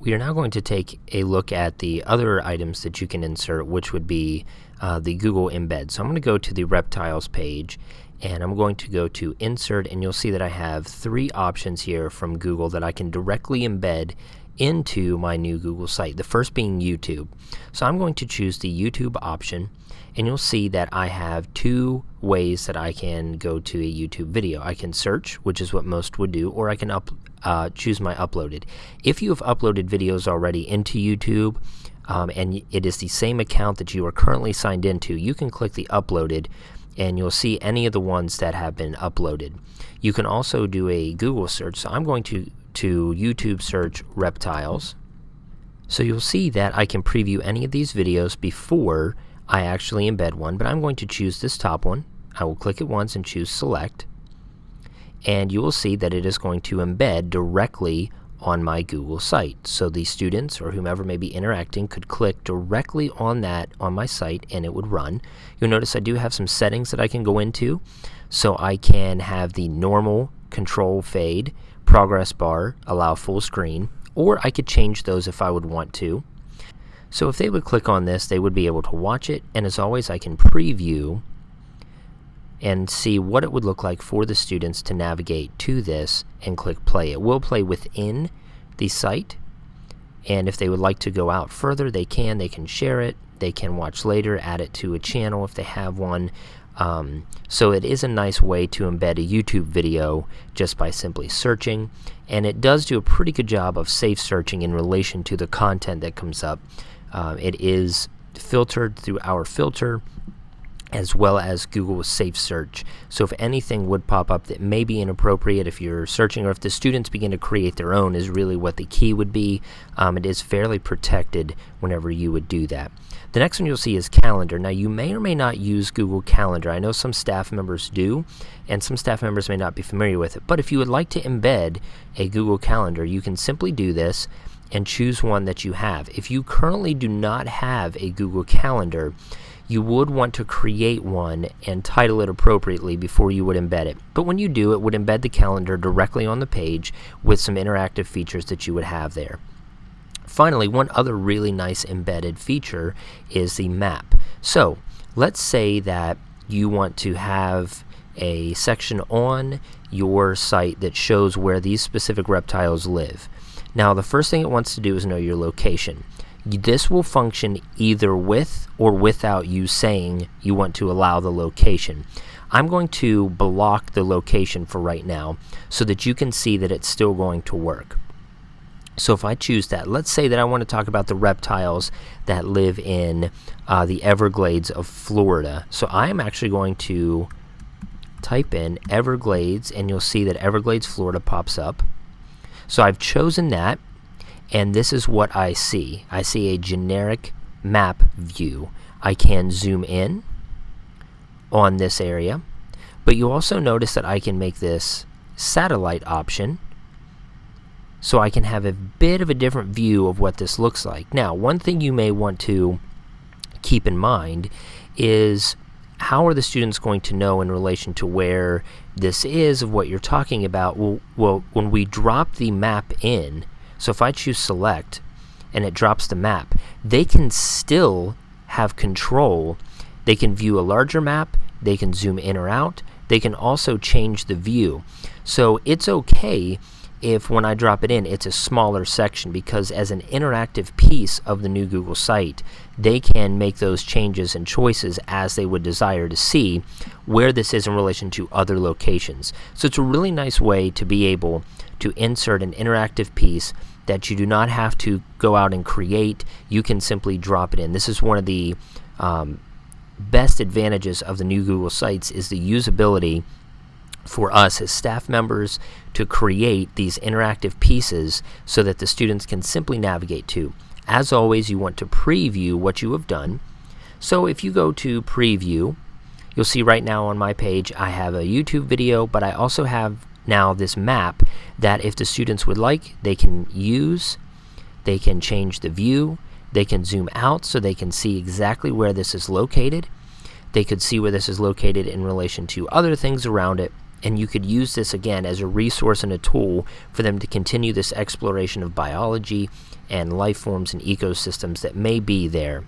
We are now going to take a look at the other items that you can insert, which would be the Google Embed. So I'm going to go to the Reptiles page, and I'm going to go to Insert, and you'll see that I have 3 options here from Google that I can directly embed into my new Google site, the first being YouTube. So I'm going to choose the YouTube option, and you'll see that I have 2 ways that I can go to a YouTube video. I can search, which is what most would do, or I can choose my uploaded. If you have uploaded videos already into YouTube, and it is the same account that you are currently signed into, you can click the uploaded and you'll see any of the ones that have been uploaded. You can also do a Google search. So I'm going to YouTube search reptiles. So you'll see that I can preview any of these videos before I actually embed one, but I'm going to choose this top one. I will click it once and choose select, and you will see that it is going to embed directly on my Google site. So the students or whomever may be interacting could click directly on that on my site and it would run. You'll notice I do have some settings that I can go into. So I can have the normal control fade, progress bar, allow full screen, or I could change those if I would want to. So if they would click on this, they would be able to watch it, and as always I can preview and see what it would look like for the students to navigate to this and click play. It will play within the site, and if they would like to go out further, they can share it, they can watch later, add it to a channel if they have one. So it is a nice way to embed a YouTube video just by simply searching, and it does do a pretty good job of safe searching in relation to the content that comes up. It is filtered through our filter as well as Google's safe search. So if anything would pop up that may be inappropriate if you're searching, or if the students begin to create their own, is really what the key would be. It is fairly protected whenever you would do that. The next one you'll see is Calendar. Now you may or may not use Google Calendar. I know some staff members do, and some staff members may not be familiar with it. But if you would like to embed a Google Calendar, you can simply do this and choose one that you have. If you currently do not have a Google Calendar, you would want to create one and title it appropriately before you would embed it. But when you do, it would embed the calendar directly on the page with some interactive features that you would have there. Finally, one other really nice embedded feature is the map. So let's say that you want to have a section on your site that shows where these specific reptiles live. Now the first thing it wants to do is know your location. This will function either with or without you saying you want to allow the location. I'm going to block the location for right now so that you can see that it's still going to work. So if I choose that, let's say that I want to talk about the reptiles that live in the Everglades of Florida. So I am actually going to type in Everglades, and you'll see that Everglades, Florida pops up. So I've chosen that, and this is what I see. I see a generic map view. I can zoom in on this area, but you also notice that I can make this satellite option, so I can have a bit of a different view of what this looks like. Now, one thing you may want to keep in mind is, how are the students going to know in relation to where this is of what you're talking about? Well, when we drop the map in, so if I choose select and it drops the map, they can still have control. They can view a larger map, they can zoom in or out, they can also change the view. So it's okay if when I drop it in, it's a smaller section, because as an interactive piece of the new Google site, they can make those changes and choices as they would desire to see where this is in relation to other locations. So it's a really nice way to be able to insert an interactive piece that you do not have to go out and create. You can simply drop it in. This is one of the best advantages of the new Google sites, is the usability for us as staff members to create these interactive pieces so that the students can simply navigate to. As always, you want to preview what you have done. So if you go to preview, you'll see right now on my page I have a YouTube video, but I also have now this map that if the students would like, they can use. They can change the view, they can zoom out so they can see exactly where this is located. They could see where this is located in relation to other things around it. And you could use this again as a resource and a tool for them to continue this exploration of biology and life forms and ecosystems that may be there